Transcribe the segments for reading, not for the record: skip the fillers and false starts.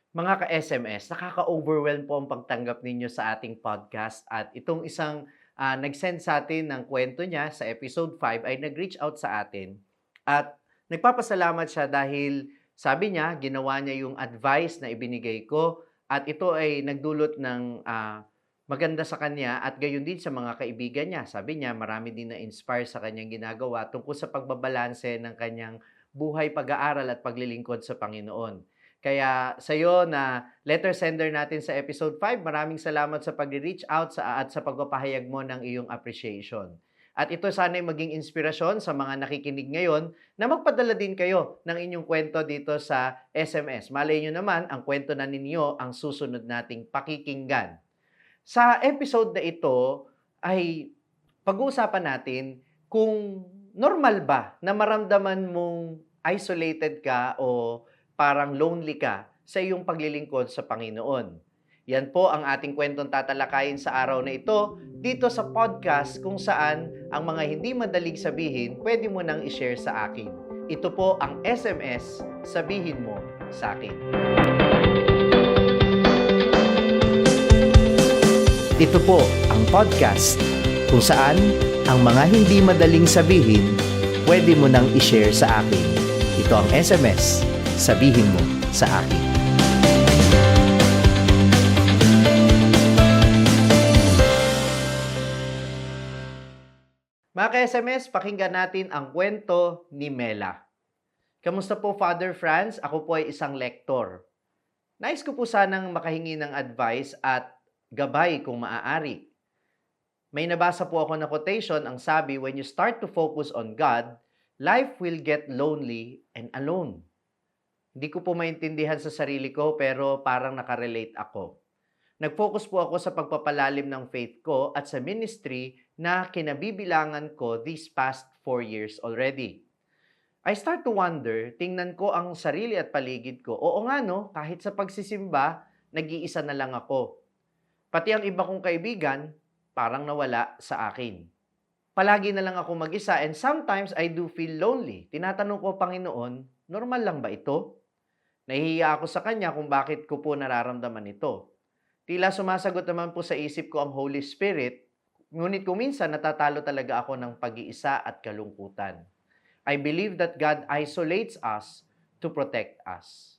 Mga ka-SMS, nakaka-overwhelm po ang pagtanggap ninyo sa ating podcast at itong isang nag-send sa atin ng kwento niya sa episode 5 ay nag-reach out sa atin at nagpapasalamat siya dahil sabi niya, ginawa niya yung advice na ibinigay ko at ito ay nagdulot ng maganda sa kanya at gayon din sa mga kaibigan niya. Sabi niya, marami din na-inspire sa kanyang ginagawa tungkol sa pagbabalanse ng kanyang buhay, pag-aaral at paglilingkod sa Panginoon. Kaya sa iyo na letter sender natin sa episode 5, maraming salamat sa pag-reach out at sa pagpapahayag mo ng iyong appreciation. At ito sana ay maging inspirasyon sa mga nakikinig ngayon na magpadala din kayo ng inyong kwento dito sa SMS. Malay nyo naman, ang kwento na ninyo ang susunod nating pakikinggan. Sa episode na ito ay pag-uusapan natin kung normal ba na maramdaman mong isolated ka o parang lonely ka sa iyong paglilingkod sa Panginoon. Yan po ang ating kwentong tatalakayin sa araw na ito dito sa podcast kung saan ang mga hindi madaling sabihin pwede mo nang i-share sa akin. Ito po ang SMS, Sabihin Mo sa Akin. Ito po ang podcast kung saan ang mga hindi madaling sabihin pwede mo nang i-share sa akin. Ito ang SMS, Sabihin Mo sa Akin. Mga ka-SMS, pakinggan natin ang kwento ni Mela. Kamusta po, Father Franz? Ako po ay isang lektor. Nais ko po sanang makahingi ng advice at gabay kung maaari. May nabasa po ako na quotation, ang sabi, when you start to focus on God, life will get lonely and alone. Hindi ko po maintindihan sa sarili ko pero parang nakarelate ako. Nag-focus po ako sa pagpapalalim ng faith ko at sa ministry na kinabibilangan ko these past 4 years already. I start to wonder, tingnan ko ang sarili at paligid ko. Oo nga no, kahit sa pagsisimba, nag-iisa na lang ako. Pati ang iba kong kaibigan, parang nawala sa akin. Palagi na lang ako mag-isa and sometimes I do feel lonely. Tinatanong ko, Panginoon, normal lang ba ito? Nahihiya ako sa Kanya kung bakit ko po nararamdaman ito. Tila sumasagot naman po sa isip ko ang Holy Spirit, ngunit kung minsan natatalo talaga ako ng pag-iisa at kalungkutan. I believe that God isolates us to protect us.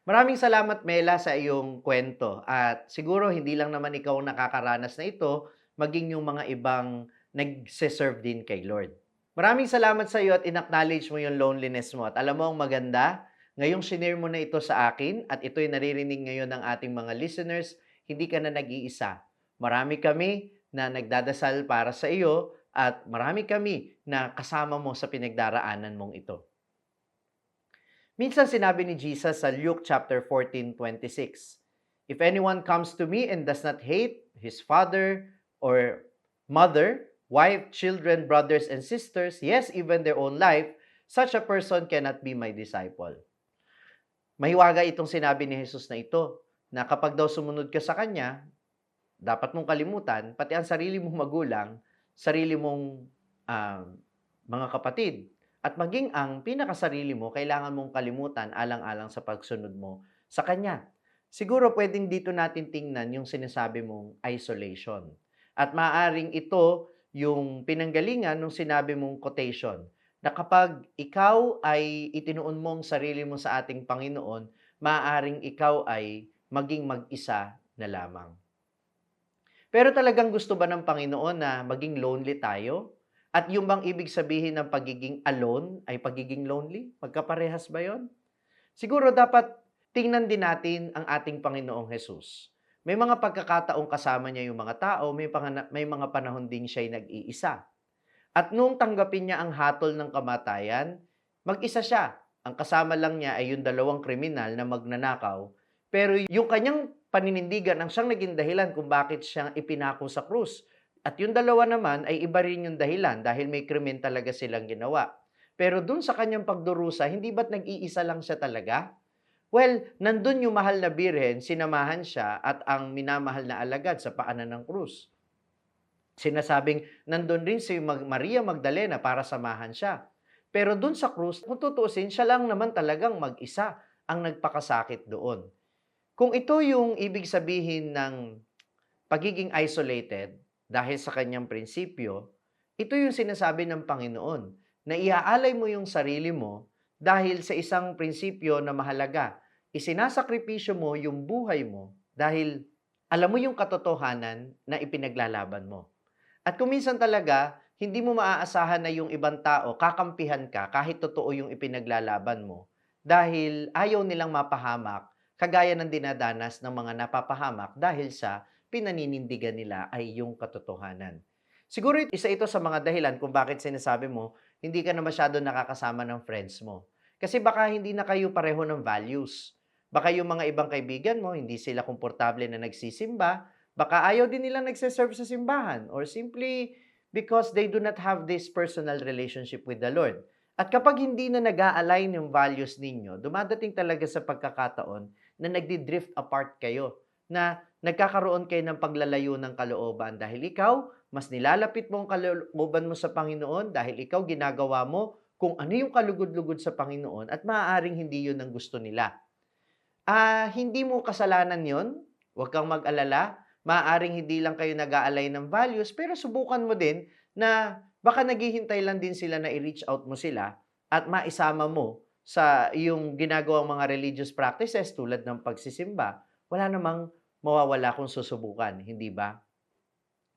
Maraming salamat, Mela, sa iyong kwento. At siguro hindi lang naman ikaw nakakaranas na ito, maging yung mga ibang nagse-serve din kay Lord. Maraming salamat sa iyo at in-acknowledge mo yung loneliness mo. At alam mo ang maganda, ngayong shinare mo na ito sa akin at ito'y naririnig ngayon ng ating mga listeners, hindi ka na nag-iisa. Marami kami na nagdadasal para sa iyo at marami kami na kasama mo sa pinagdaraanan mong ito. Minsan sinabi ni Jesus sa Luke chapter 14:26, if anyone comes to me and does not hate his father or mother, wife, children, brothers, and sisters, yes, even their own life, such a person cannot be my disciple. Mahiwaga itong sinabi ni Jesus na ito, na kapag daw sumunod ka sa Kanya, dapat mong kalimutan, pati ang sarili mong magulang, sarili mong mga kapatid, at maging ang pinakasarili mo, kailangan mong kalimutan alang-alang sa pagsunod mo sa Kanya. Siguro pwedeng dito natin tingnan yung sinasabi mong isolation. At maaaring ito yung pinanggalingan ng sinabi mong quotation, na kapag ikaw ay itinuon mo ang sarili mo sa ating Panginoon, maaaring ikaw ay maging mag-isa na lamang. Pero talagang gusto ba ng Panginoon na maging lonely tayo? At yung bang ibig sabihin ng pagiging alone ay pagiging lonely? Magkaparehas ba yon? Siguro dapat tingnan din natin ang ating Panginoong Jesus. May mga pagkakataong kasama niya yung mga tao, may mga panahon din siya'y nag-iisa. At nung tanggapin niya ang hatol ng kamatayan, mag-isa siya. Ang kasama lang niya ay yung 2 kriminal na magnanakaw. Pero yung kanyang paninindigan ang siyang naging dahilan kung bakit siya ipinako sa krus. At yung 2 naman ay iba rin yung dahilan dahil may krimen talaga silang ginawa. Pero dun sa kanyang pagdurusa, hindi ba't nag-iisa lang siya talaga? Well, nandun yung mahal na birhen, sinamahan siya at ang minamahal na alagad sa paanan ng krus. Sinasabing nandun rin si Maria Magdalena para samahan siya. Pero dun sa krus, kung tutuusin, siya lang naman talagang mag-isa ang nagpakasakit doon. Kung ito yung ibig sabihin ng pagiging isolated dahil sa kanyang prinsipyo, ito yung sinasabi ng Panginoon na iaalay mo yung sarili mo dahil sa isang prinsipyo na mahalaga. Isinasakripisyo mo yung buhay mo dahil alam mo yung katotohanan na ipinaglalaban mo. At kung minsan talaga, hindi mo maaasahan na yung ibang tao kakampihan ka kahit totoo yung ipinaglalaban mo dahil ayaw nilang mapahamak kagaya ng dinadanas ng mga napapahamak dahil sa pinaninindigan nila ay yung katotohanan. Siguro isa ito sa mga dahilan kung bakit sinasabi mo hindi ka na masyado nakakasama ng friends mo. Kasi baka hindi na kayo pareho ng values. Baka yung mga ibang kaibigan mo, hindi sila komportable na nagsisimba. Baka ayaw din nila nagsiserve sa simbahan or simply because they do not have this personal relationship with the Lord. At kapag hindi na nag-a-align yung values ninyo, dumadating talaga sa pagkakataon na nagdi-drift apart kayo, na nagkakaroon kayo ng paglalayo ng kalooban dahil ikaw, mas nilalapit mo ang kalooban mo sa Panginoon dahil ikaw ginagawa mo kung ano yung kalugod-lugod sa Panginoon at maaaring hindi yun ang gusto nila. Hindi mo kasalanan yon, huwag kang mag-alala. Maaaring hindi lang kayo nag-aalay ng values, pero subukan mo din na baka naghihintay lang din sila na i-reach out mo sila at maisama mo sa iyong ginagawang mga religious practices tulad ng pagsisimba. Wala namang mawawala kung susubukan, hindi ba?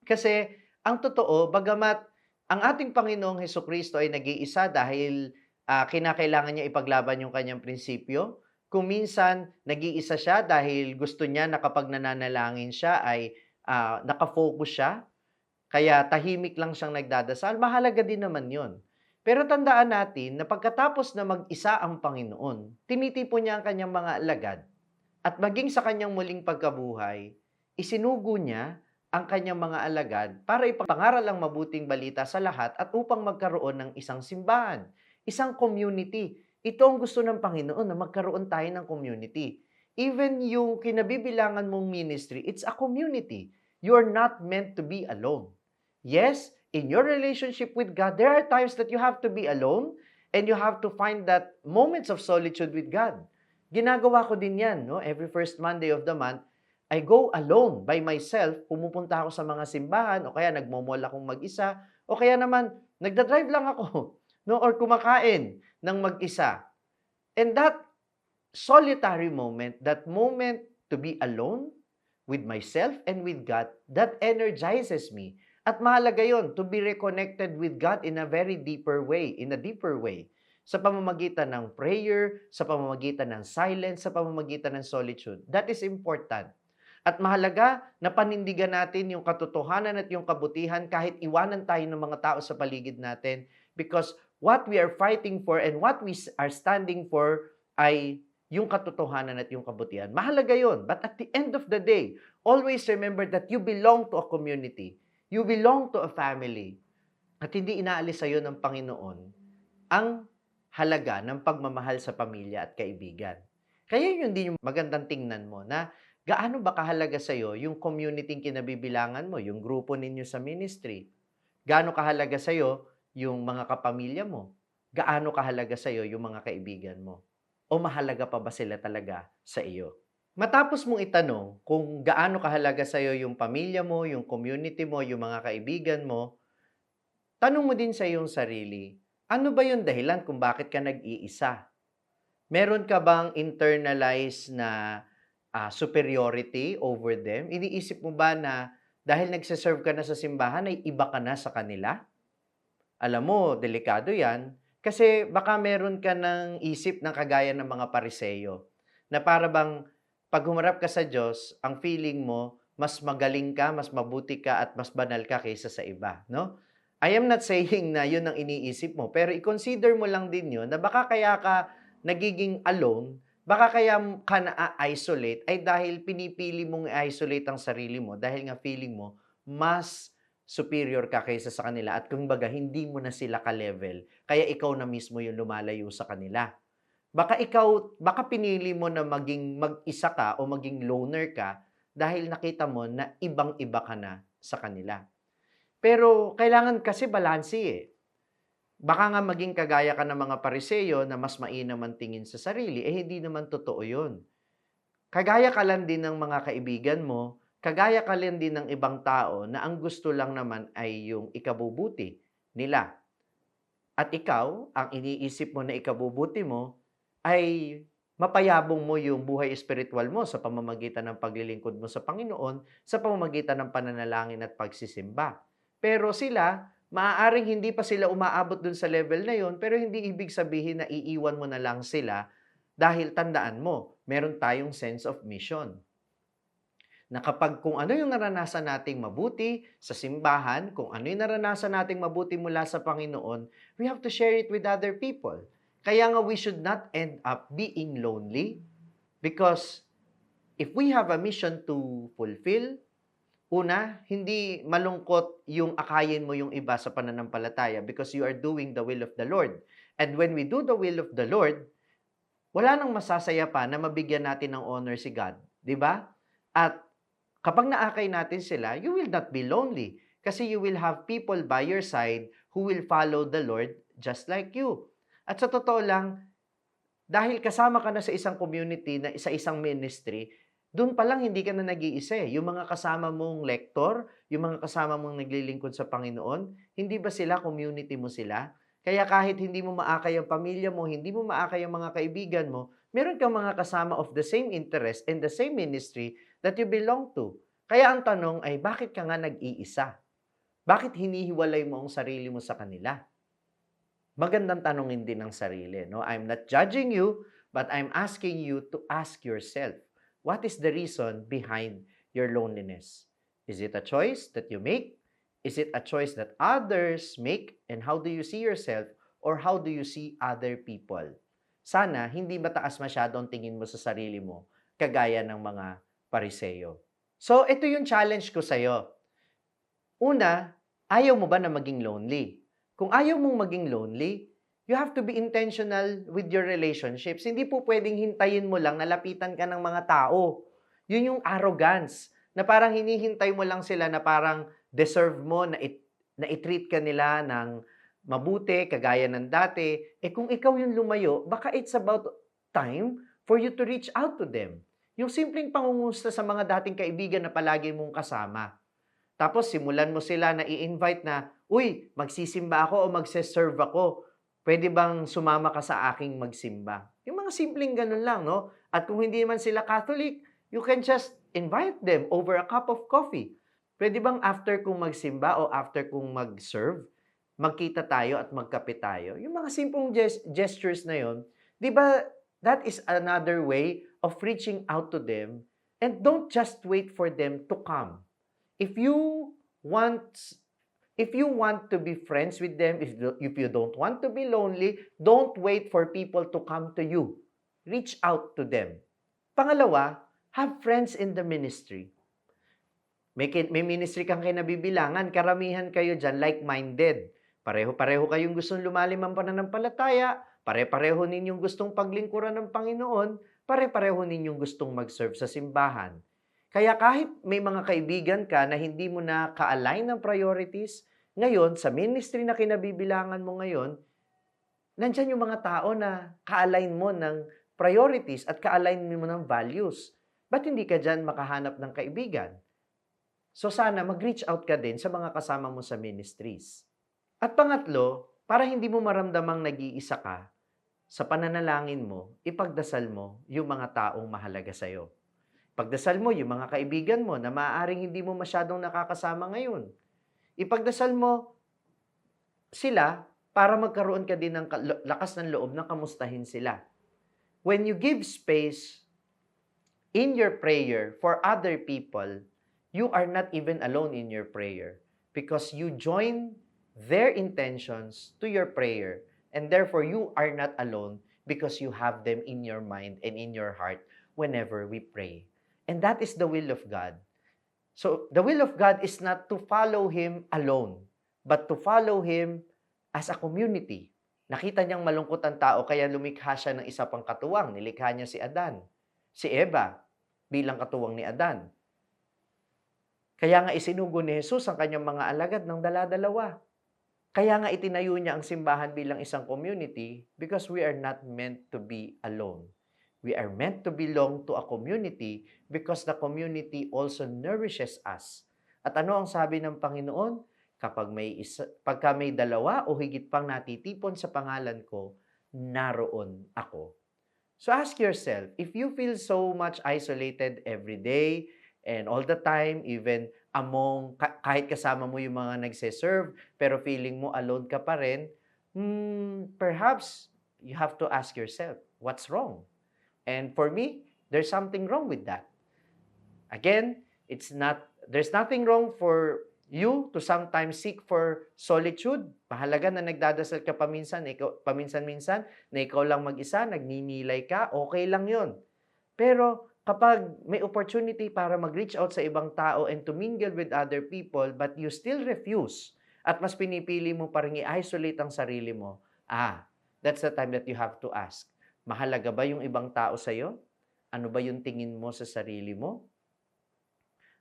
Kasi ang totoo, bagamat ang ating Panginoong Hesukristo ay nag-iisa dahil kinakailangan niya ipaglaban yung kanyang prinsipyo, kung minsan nag-iisa siya dahil gusto niya na kapag nananalangin siya ay nakafocus siya, kaya tahimik lang siyang nagdadasal, mahalaga din naman yon. Pero tandaan natin na pagkatapos na mag-isa ang Panginoon, tinitipon niya ang kanyang mga alagad at maging sa kanyang muling pagkabuhay, isinugo niya ang kanyang mga alagad para ipangaral ang mabuting balita sa lahat at upang magkaroon ng isang simbahan, isang community. Ito ang gusto ng Panginoon na magkaroon tayo ng community. Even yung kinabibilangan mong ministry, it's a community. You're not meant to be alone. Yes, in your relationship with God, there are times that you have to be alone and you have to find that moments of solitude with God. Ginagawa ko din yan, no? Every first Monday of the month, I go alone by myself, pumupunta ako sa mga simbahan o kaya nagmo-mall akong mag-isa o kaya naman nagda-drive lang ako, no? Or kumakain ng mag-isa. And that solitary moment, that moment to be alone with myself and with God, that energizes me. At mahalaga yon to be reconnected with God in a very deeper way, in a deeper way. Sa pamamagitan ng prayer, sa pamamagitan ng silence, sa pamamagitan ng solitude. That is important. At mahalaga na panindigan natin yung katotohanan at yung kabutihan kahit iwanan tayo ng mga tao sa paligid natin because what we are fighting for and what we are standing for ay yung katotohanan at yung kabutihan. Mahalaga yon. But at the end of the day, always remember that you belong to a community. You belong to a family. At hindi inaalis sa iyo ng Panginoon ang halaga ng pagmamahal sa pamilya at kaibigan. Kaya yun din yung magandang tingnan mo na gaano ba kahalaga sa iyo yung community kinabibilangan mo, yung grupo ninyo sa ministry? Gaano kahalaga sa iyo yung mga kapamilya mo? Gaano kahalaga sa iyo yung mga kaibigan mo? O mahalaga pa ba sila talaga sa iyo? Matapos mong itanong kung gaano kahalaga sa iyo yung pamilya mo, yung community mo, yung mga kaibigan mo, tanong mo din sa iyong sarili, ano ba yung dahilan kung bakit ka nag-iisa? Meron ka bang internalized na superiority over them? Iniisip mo ba na dahil nagsiserve ka na sa simbahan ay iba ka na sa kanila? Alam mo, delikado yan. Kasi baka meron ka ng isip ng kagaya ng mga pariseyo na para bang pag humarap ka sa Diyos, ang feeling mo, mas magaling ka, mas mabuti ka, at mas banal ka kaysa sa iba, no? I am not saying na yun ang iniisip mo, pero i-consider mo lang din yun na baka kaya ka nagiging alone, baka kaya ka na-isolate ay dahil pinipili mong i-isolate ang sarili mo dahil nga feeling mo mas superior ka kaysa sa kanila at kung baga hindi mo na sila ka-level, kaya ikaw na mismo yung lumalayo sa kanila. Baka pinili mo na maging mag-isa ka o maging loner ka dahil nakita mo na ibang-iba ka na sa kanila. Pero kailangan kasi balanse eh. Baka nga maging kagaya ka ng mga pariseyo na mas mainam ang tingin sa sarili, eh hindi naman totoo yun. Kagaya ka lang din ng mga kaibigan mo, kagaya ka lang din ng ibang tao na ang gusto lang naman ay yung ikabubuti nila. At ikaw, ang iniisip mo na ikabubuti mo ay mapayabong mo yung buhay espiritual mo sa pamamagitan ng paglilingkod mo sa Panginoon, sa pamamagitan ng pananalangin at pagsisimba. Pero sila, maaaring hindi pa sila umaabot dun sa level na yon, pero hindi ibig sabihin na iiwan mo na lang sila dahil tandaan mo, meron tayong sense of mission na kapag kung ano yung naranasan nating mabuti sa simbahan, kung ano yung naranasan nating mabuti mula sa Panginoon, we have to share it with other people. Kaya nga we should not end up being lonely because if we have a mission to fulfill, una, hindi malungkot yung akayin mo yung iba sa pananampalataya because you are doing the will of the Lord. And when we do the will of the Lord, wala nang masasaya pa na mabigyan natin ng honor si God, di ba? At kapag naakay natin sila, you will not be lonely kasi you will have people by your side who will follow the Lord just like you. At sa totoo lang, dahil kasama ka na sa isang community, na sa isang ministry, doon pa lang hindi ka na nag-iisa eh. Yung mga kasama mong lektor, yung mga kasama mong naglilingkod sa Panginoon, hindi ba sila, community mo sila? Kaya kahit hindi mo maakay ang pamilya mo, hindi mo maakay ang mga kaibigan mo, meron kang mga kasama of the same interest and the same ministry that you belong to. Kaya ang tanong ay, bakit ka nga nag-iisa? Bakit hinihiwalay mo ang sarili mo sa kanila? Magandang tanongin din ng sarili, no? I'm not judging you, but I'm asking you to ask yourself, what is the reason behind your loneliness? Is it a choice that you make? Is it a choice that others make? And how do you see yourself? Or how do you see other people? Sana hindi mataas masyado ang tingin mo sa sarili mo, kagaya ng mga Pariseo. So, ito yung challenge ko sa'yo. Una, ayaw mo ba na maging lonely? Kung ayaw mong maging lonely, you have to be intentional with your relationships. Hindi po pwedeng hintayin mo lang na lapitan ka ng mga tao. Yun yung arrogance, na parang hinihintay mo lang sila na parang deserve mo na, na i-treat ka nila ng mabuti, kagaya ng dati. Eh kung ikaw yung lumayo, baka it's about time for you to reach out to them. Yung simpleng pangungumusta sa mga dating kaibigan na palagi mong kasama. Tapos simulan mo sila na i-invite na, uy, magsisimba ako o magse-serve ako. Pwede bang sumama ka sa aking magsimba? Yung mga simpleng ganun lang, no? At kung hindi man sila Catholic, you can just invite them over a cup of coffee. Pwede bang after kung magsimba o after kung mag-serve, magkita tayo at magkape tayo? Yung mga simpleng gestures na yon, di ba, that is another way of reaching out to them, and don't just wait for them to come. If you want to be friends with them, if you don't want to be lonely, don't wait for people to come to you. Reach out to them. Pangalawa, have friends in the ministry. May ministry kang kinabibilangan, karamihan kayo dyan like-minded. Pareho-pareho kayong gustong lumalim ang pananampalataya, pare-pareho ninyong gustong paglingkuran ng Panginoon, pare-pareho ninyong gustong mag-serve sa simbahan. Kaya kahit may mga kaibigan ka na hindi mo na ka-align ng priorities, ngayon, sa ministry na kinabibilangan mo ngayon, nandyan yung mga tao na ka-align mo ng priorities at ka-align mo ng values. Ba't hindi ka dyan makahanap ng kaibigan? So sana mag-reach out ka din sa mga kasama mo sa ministries. At pangatlo, para hindi mo maramdamang nag-iisa ka, sa pananalangin mo, ipagdasal mo yung mga taong mahalaga sa'yo. Pagdasal mo yung mga kaibigan mo na maaaring hindi mo masyadong nakakasama ngayon. Ipagdasal mo sila para magkaroon ka din ng lakas ng loob na kamustahin sila. When you give space in your prayer for other people, you are not even alone in your prayer because you join their intentions to your prayer, and therefore you are not alone because you have them in your mind and in your heart whenever we pray. And that is the will of God. So, the will of God is not to follow Him alone, but to follow Him as a community. Nakita niyang malungkot ang tao, kaya lumikha siya ng isa pang katuwang. Nilikha niya si Adan, si Eva, bilang katuwang ni Adan. Kaya nga isinugo ni Jesus ang kanyang mga alagad ng dala-dalawa. Kaya nga itinayo niya ang simbahan bilang isang community because we are not meant to be alone. We are meant to belong to a community because the community also nourishes us. At ano ang sabi ng Panginoon? Pagka may dalawa o higit pang natitipon sa pangalan ko, naroon ako. So ask yourself, if you feel so much isolated every day and all the time, even kahit kasama mo yung mga nagse-serve, pero feeling mo alone ka pa rin, perhaps you have to ask yourself, what's wrong? And for me, there's something wrong with that. Again, there's nothing wrong for you to sometimes seek for solitude. Mahalaga na nagdadasal ka paminsan-minsan, na ikaw lang mag-isa, nagninilay ka, okay lang yon. Pero kapag may opportunity para mag-reach out sa ibang tao and to mingle with other people, but you still refuse, at mas pinipili mo pa rin i-isolate ang sarili mo, that's the time that you have to ask, mahalaga ba yung ibang tao sa'yo? Ano ba yung tingin mo sa sarili mo?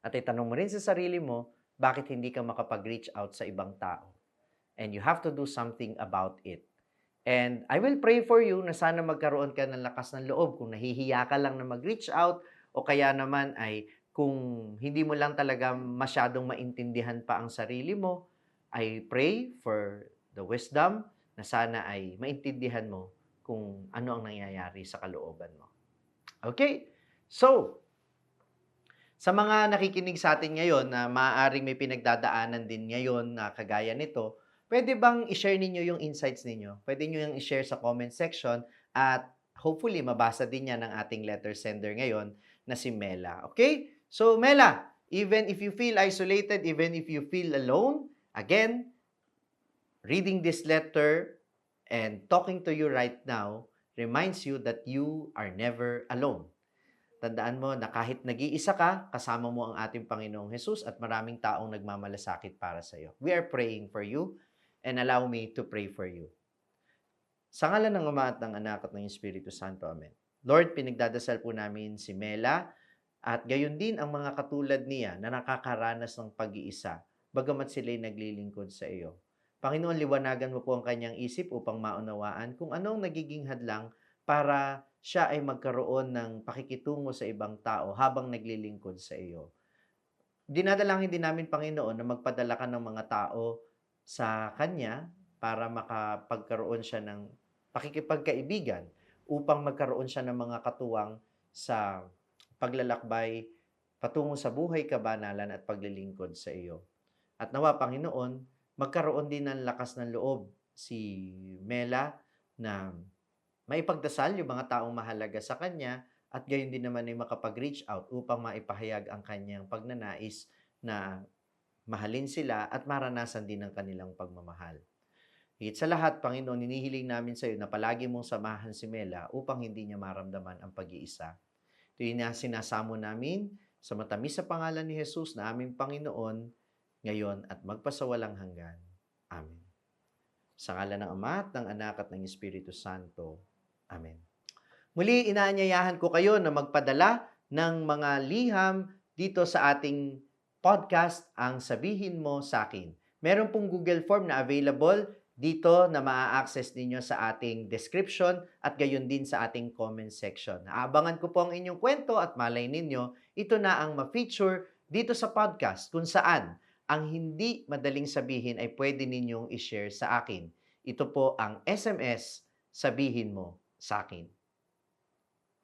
At itanong mo rin sa sarili mo, bakit hindi ka makapag-reach out sa ibang tao? And you have to do something about it. And I will pray for you na sana magkaroon ka ng lakas ng loob kung nahihiya ka lang na mag-reach out o kaya naman ay kung hindi mo lang talaga masyadong maintindihan pa ang sarili mo, I pray for the wisdom na sana ay maintindihan mo kung ano ang nangyayari sa kalooban mo. Okay? So, sa mga nakikinig sa atin ngayon na maaaring may pinagdadaanan din ngayon na kagaya nito, pwede bang i-share ninyo yung insights ninyo? Pwede nyo yung i-share sa comment section at hopefully mabasa din yan ng ating letter sender ngayon na si Mela. Okay? So Mela, even if you feel isolated, even if you feel alone, again, reading this letter and talking to you right now reminds you that you are never alone. Tandaan mo na kahit nag-iisa ka, kasama mo ang ating Panginoong Jesus at maraming taong nagmamalasakit para sa iyo. We are praying for you and allow me to pray for you. Sa ngalan ng Ama at ng Anak at ng Espiritu Santo. Amen. Lord, pinagdadasal po namin si Mela at gayon din ang mga katulad niya na nakakaranas ng pag-iisa, bagamat sila'y naglilingkod sa iyo. Panginoon, liwanagan mo po ang kanyang isip upang maunawaan kung anong nagiging hadlang para siya ay magkaroon ng pakikitungo sa ibang tao habang naglilingkod sa iyo. Dinadalangin din namin, Panginoon, na magpadala ka ng mga tao sa Kanya para makapagkaroon siya ng pakikipagkaibigan upang magkaroon siya ng mga katuwang sa paglalakbay patungo sa buhay, kabanalan at paglilingkod sa iyo. At nawa, Panginoon, magkaroon din ng lakas ng loob si Mela na maipagdasal yung mga taong mahalaga sa kanya at gayon din naman ay makapag-reach out upang maipahayag ang kanyang pagnanais na mahalin sila at maranasan din ang kanilang pagmamahal. Higit sa lahat, Panginoon, hinihiling namin sa iyo na palagi mong samahan si Mela upang hindi niya maramdaman ang pag-iisa. Ito yung sinasamo namin sa matamis sa pangalan ni Jesus na aming Panginoon, ngayon at magpasawalang hanggan. Amen. Sa ngalan ng Ama at ng Anak at ng Espiritu Santo. Amen. Muli, inaanyayahan ko kayo na magpadala ng mga liham dito sa ating podcast, Ang Sabihin Mo sa Akin. Meron pong Google Form na available dito na maa-access ninyo sa ating description at gayon din sa ating comment section. Naabangan ko po ang inyong kwento at malay ninyo, ito na ang ma-feature dito sa podcast kung saan ang hindi madaling sabihin ay pwede ninyong i-share sa akin. Ito po ang SMS, Sabihin Mo sa Akin.